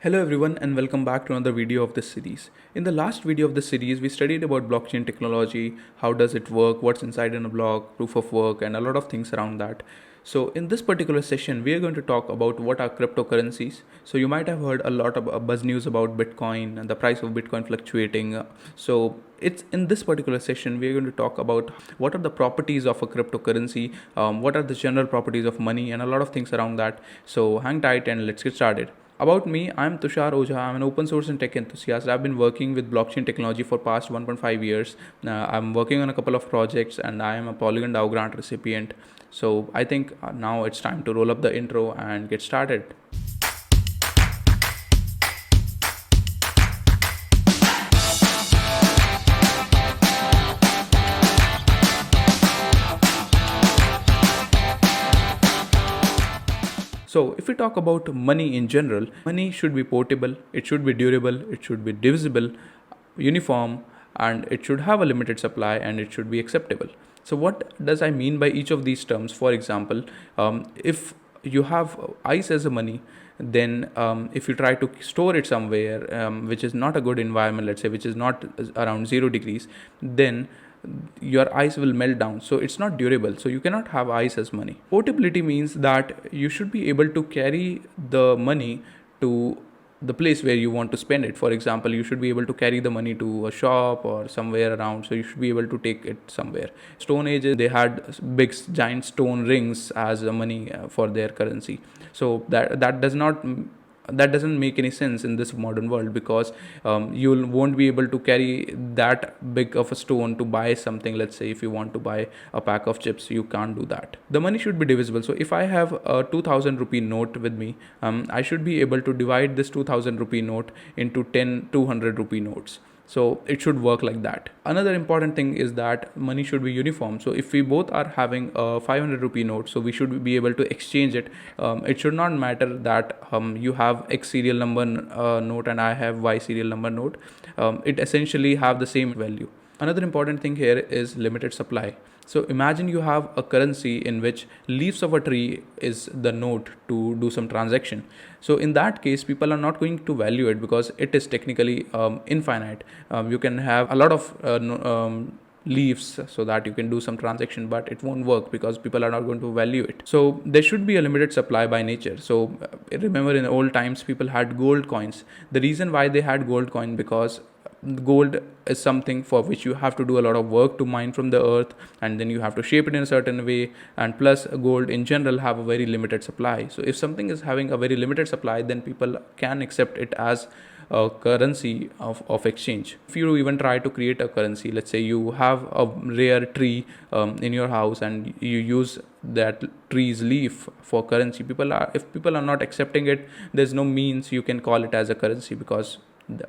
Hello everyone and welcome back to another video of this series. In the last video of this series, we studied about blockchain technology, how does it work, what's inside in a block, proof of work, and a lot of things around that. So in this particular session, we are going to talk about what are cryptocurrencies. So you might have heard a lot of buzz news about Bitcoin and the price of Bitcoin fluctuating. So it's in this particular session, we are going to talk about what are the properties of a cryptocurrency, what are the general properties of money, and a lot of things around that. So hang tight and let's get started. About me, I'm Tushar Ojha. I'm an open source and tech enthusiast. I've been working with blockchain technology for past 1.5 years. I'm working on a couple of projects and I am a Polygon DAO grant recipient. So I think now it's time to roll up the intro and get started. So if we talk about money in general, money should be portable, it should be durable, it should be divisible, uniform, and it should have a limited supply and it should be acceptable. So what does I mean by each of these terms? For example, if you have ice as a money, then if you try to store it somewhere which is not a good environment, let's say which is not around 0 degrees, then your ice will melt down, so it's not durable, so you cannot have ice as money. Portability means that you should be able to carry the money to the place where you want to spend it. For example, you should be able to carry the money to a shop or somewhere around, so you should be able to take it somewhere. Stone Age, they had big giant stone rings as a money for their currency. So that doesn't make any sense in this modern world, because you won't be able to carry that big of a stone to buy something. Let's say if you want to buy a pack of chips, you can't do that. The money should be divisible. So if I have a 2000 rupee note with me, I should be able to divide this 2000 rupee note into 10 200 rupee notes. So it should work like that. Another important thing is that money should be uniform. So if we both are having a 500 rupee note, so we should be able to exchange it. It should not matter that you have X serial number note and I have Y serial number note. It essentially have the same value. Another important thing here is limited supply. So imagine you have a currency in which leaves of a tree is the note to do some transaction. So in that case, people are not going to value it because it is technically infinite. You can have a lot of leaves so that you can do some transaction, but it won't work because people are not going to value it. So there should be a limited supply by nature. So remember, in old times people had gold coins. The reason why they had gold coin, because gold is something for which you have to do a lot of work to mine from the earth, and then you have to shape it in a certain way, and plus gold in general have a very limited supply. So if something is having a very limited supply, then people can accept it as a currency of exchange. If you even try to create a currency, let's say you have a rare tree in your house and you use that tree's leaf for currency, if people are not accepting it, there's no means you can call it as a currency, because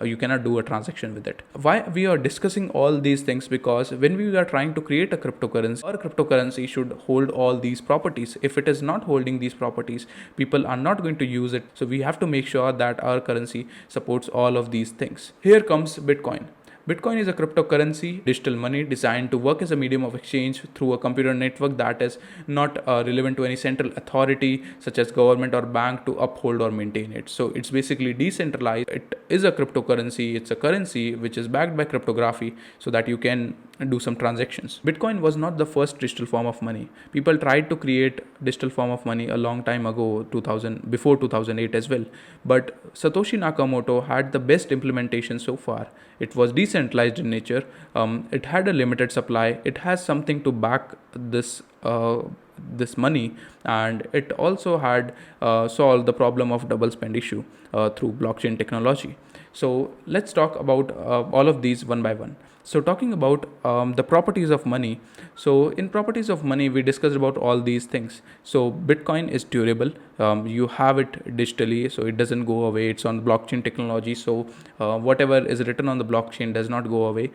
you cannot do a transaction with it. Why we are discussing all these things? Because when we are trying to create a cryptocurrency, our cryptocurrency should hold all these properties. If it is not holding these properties, people are not going to use it. So we have to make sure that our currency supports all of these things. Here comes Bitcoin. Bitcoin is a cryptocurrency, digital money designed to work as a medium of exchange through a computer network that is not relevant to any central authority such as government or bank to uphold or maintain it. So it's basically decentralized. It is a cryptocurrency. It's a currency which is backed by cryptography so that you can do some transactions. Bitcoin was not the first digital form of money. People tried to create digital form of money a long time ago, before 2008 as well. But Satoshi Nakamoto had the best implementation so far. It was decentralized in nature. It had a limited supply. It has something to back this money, and it also had solved the problem of double spend issue through blockchain technology. So let's talk about all of these one by one. So talking about the properties of money. So in properties of money, we discussed about all these things. So Bitcoin is durable. You have it digitally, so it doesn't go away. It's on blockchain technology. So whatever is written on the blockchain does not go away.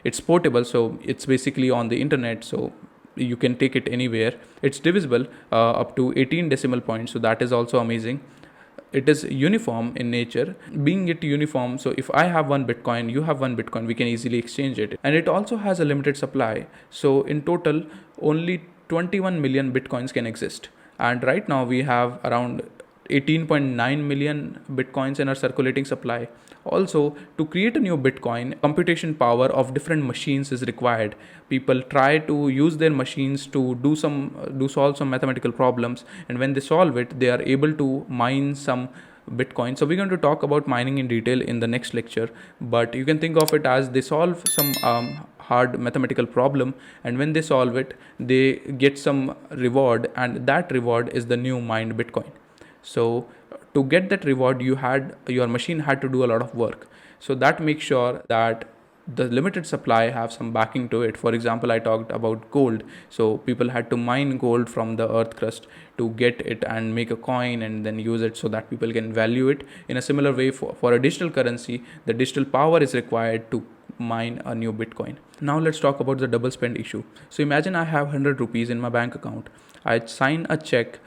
It's portable, so it's basically on the internet. So you can take it anywhere. It's divisible up to 18 decimal points. So that is also amazing. It is uniform in nature. Being it uniform, so if I have one Bitcoin, you have one Bitcoin, we can easily exchange it. And it also has a limited supply. So in total, only 21 million Bitcoins can exist. And right now we have around 18.9 million bitcoins in our circulating supply. Also, to create a new bitcoin, computation power of different machines is required. People try to use their machines to do solve some mathematical problems, and when they solve it, they are able to mine some Bitcoin. So we're going to talk about mining in detail in the next lecture, but you can think of it as they solve some hard mathematical problem, and when they solve it, they get some reward, and that reward is the new mined Bitcoin. So to get that reward, your machine had to do a lot of work. So that makes sure that the limited supply have some backing to it. For example, I talked about gold. So people had to mine gold from the earth crust to get it and make a coin and then use it so that people can value it. In a similar way, for a digital currency, the digital power is required to mine a new Bitcoin. Now let's talk about the double spend issue. So imagine I have 100 rupees in my bank account. I sign a check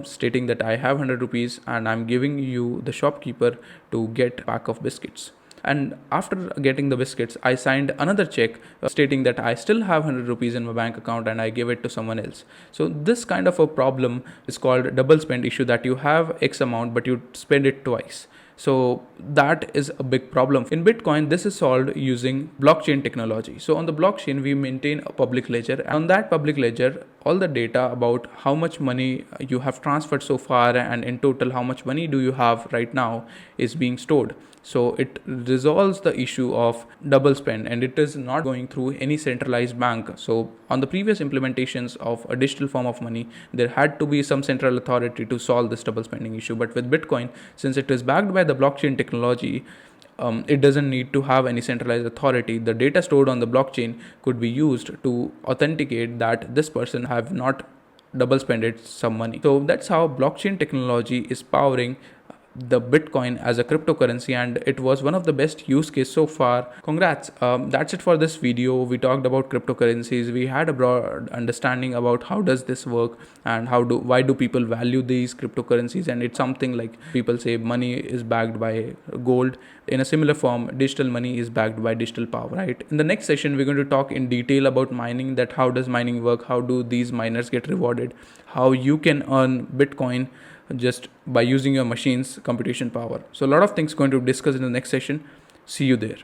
stating that I have 100 rupees and I'm giving you, the shopkeeper, to get a pack of biscuits. And after getting the biscuits, I signed another check stating that I still have 100 rupees in my bank account and I give it to someone else. So this kind of a problem is called double spend issue, that you have X amount but you spend it twice. So that is a big problem. In Bitcoin, this is solved using blockchain technology. So on the blockchain, we maintain a public ledger. On that public ledger, all the data about how much money you have transferred so far and in total how much money do you have right now is being stored. So it resolves the issue of double spend, and it is not going through any centralized bank. So on the previous implementations of a digital form of money, there had to be some central authority to solve this double spending issue. But with Bitcoin, since it is backed by the blockchain technology, it doesn't need to have any centralized authority. The data stored on the blockchain could be used to authenticate that this person have not double spent some money. So that's how blockchain technology is powering the Bitcoin as a cryptocurrency, and it was one of the best use case so far. Congrats. That's it for this video. We talked about cryptocurrencies. We had a broad understanding about how does this work and why do people value these cryptocurrencies. And it's something like people say money is backed by gold. In a similar form, digital money is backed by digital power, right? In the next session, we're going to talk in detail about mining, that how does mining work, how do these miners get rewarded, how you can earn Bitcoin just by using your machine's computation power. So a lot of things going to discuss in the next session. See you there.